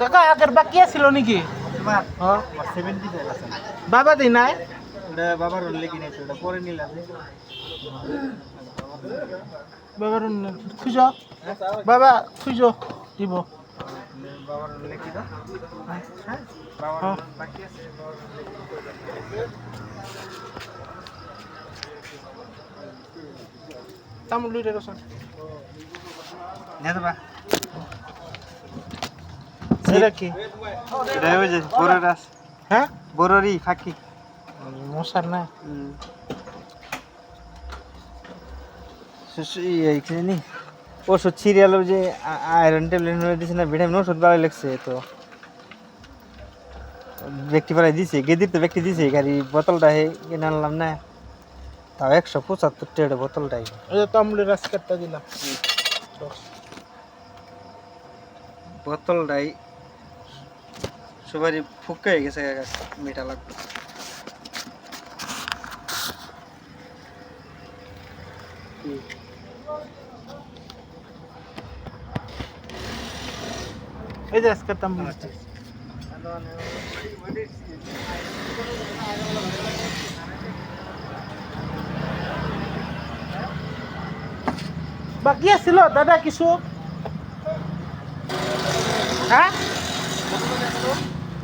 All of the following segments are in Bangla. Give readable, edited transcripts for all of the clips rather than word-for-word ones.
কাকা আগের বাকি আছিল নাকি বাবা দিই নাই বাবার লেগে নিয়েছে ওটা পরে নিলাম বাবার খুঁজ বাবা খুঁজ দিব বাবার লেগে দাও বাবার বাকি আছে তামুল লুইটা রসন নিয়ে দেবা এটা কি এটা ওই যে বড় রাস হ্যাঁ বড়রি ফাঁকি মশার না এইখানে ওষুধ সিরিয়াল যে আয়রন ট্যাবলেট দিয়েছে না ভিটামিন ওষুধ ভালো লাগছে তো ব্যক্তি পাড়ায় দিছে গেদির তো ব্যক্তি দিছে গাড়ি বোতলটা কিনে আনলাম না তাও 175 টাকা বোতলটাই ওই যে তামুলের রাস্তাটা দিলাম বোতলটাই সবারই ফুক্কা হয়ে গেছে মিঠা লাগবে এই যে আজকে তামুল বাকি আছিল দাদা কিছু হ্যাঁ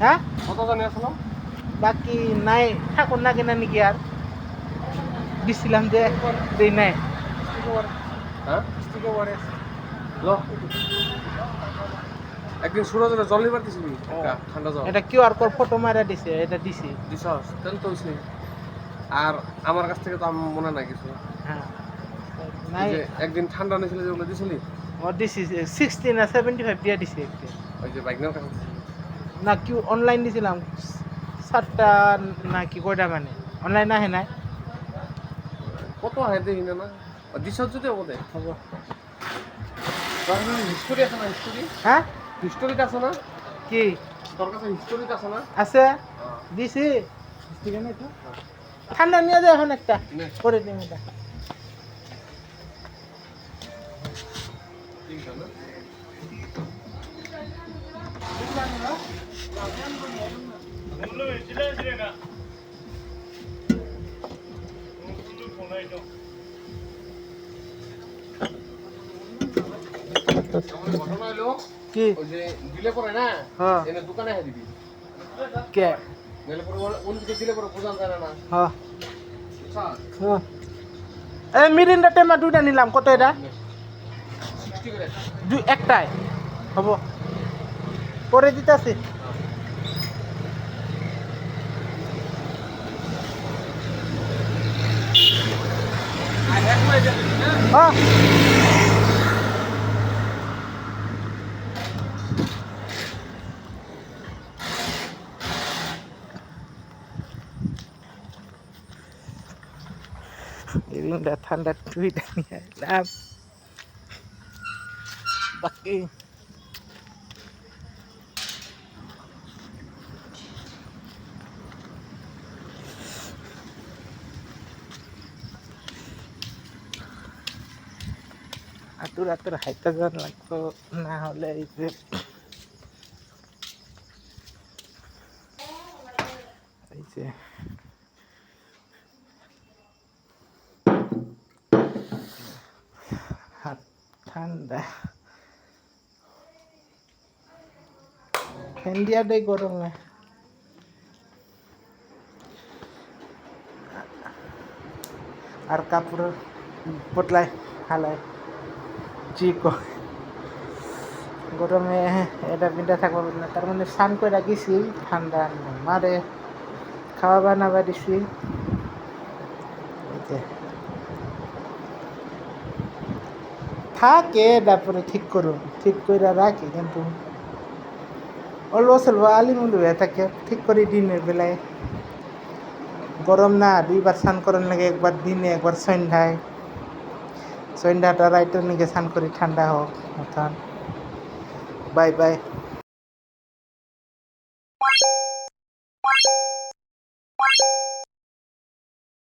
হ্যাঁ কত জানি আসলো বাকি নাই ঠাকুর না কিনা নাকি আর দিছিলাম যে দেই নাই হ্যাঁ একদিন সুরজ জল নিবার দিছিলি ঠান্ডা জল এটা কিউআর কোড ফটো মারা দিছে এটা দিছি দিছস তাহলে তো হইছে আর আমার কাছ থেকে তো আমি মনে নাই কিছু হ্যাঁ নাই যে একদিন ঠান্ডা নিছিল যেগুলো দিছিলি ও দিছি 60 না 75 দিয়া দিছি একদিন ওই যে বাইকনার কাছে দিছিলি না কিউ অনলাইন দিছিলাম 7টা না কি কয়টা মানে অনলাইন আহে নাই কত হয় দেখি না না দিছস যদি হবে হ'ব হিস্টোরি আছে না হিস্টোরি হ্যাঁ হিস্টোরিটা আছে না কি তোর কাছে হিস্টোরিটা আছে না আছে দিছি ঠান্ডা নিয়ে যায় এখন একটা করে দিন এটা ঘটনা হলো কি ওই যে দিলে পরে না হ্যাঁ এনে দোকানে হ্যাঁ দিবি কে দিলে পরে অন্যদিকে দিলে পরে বোঝান যায় না হ্যাঁ বুঝছা হ্যাঁ এই মিরিন্ডা টেমা দুইটা নিলাম কত এটা 60 করে দুই একটাই হব পরে দিতেছি আর এক হয়ে যাবে না হ্যাঁ এগুলো ঠান্ডা দুইটা নিয়ে এলাম বাকি আতুর আতুর হাইতে যাওয়ার লাগতো না হলে এই যে হাত ঠান্ডা ফ্যান দিয়া দেয় গরমে আর কাপড় পতলায় হালায় চিকো গরমে এটা পিঠা থাকবো না তার মানে স্নান করে রাখিছি ঠান্ডা মারে খাওয়া বানাবা দিছি থাকে তারপরে ঠিক করুন ঠিক করে রাখি কিন্তু অল্প স্বল্প আলিমুলি হয়ে থাকে ঠিক করি দিনের বেলায় গরম না দুইবার স্নান করার লাগে একবার দিনে একবার সন্ধ্যাটা রাইটের নিকে স্নান করি ঠান্ডা হোক মতন বাই বাই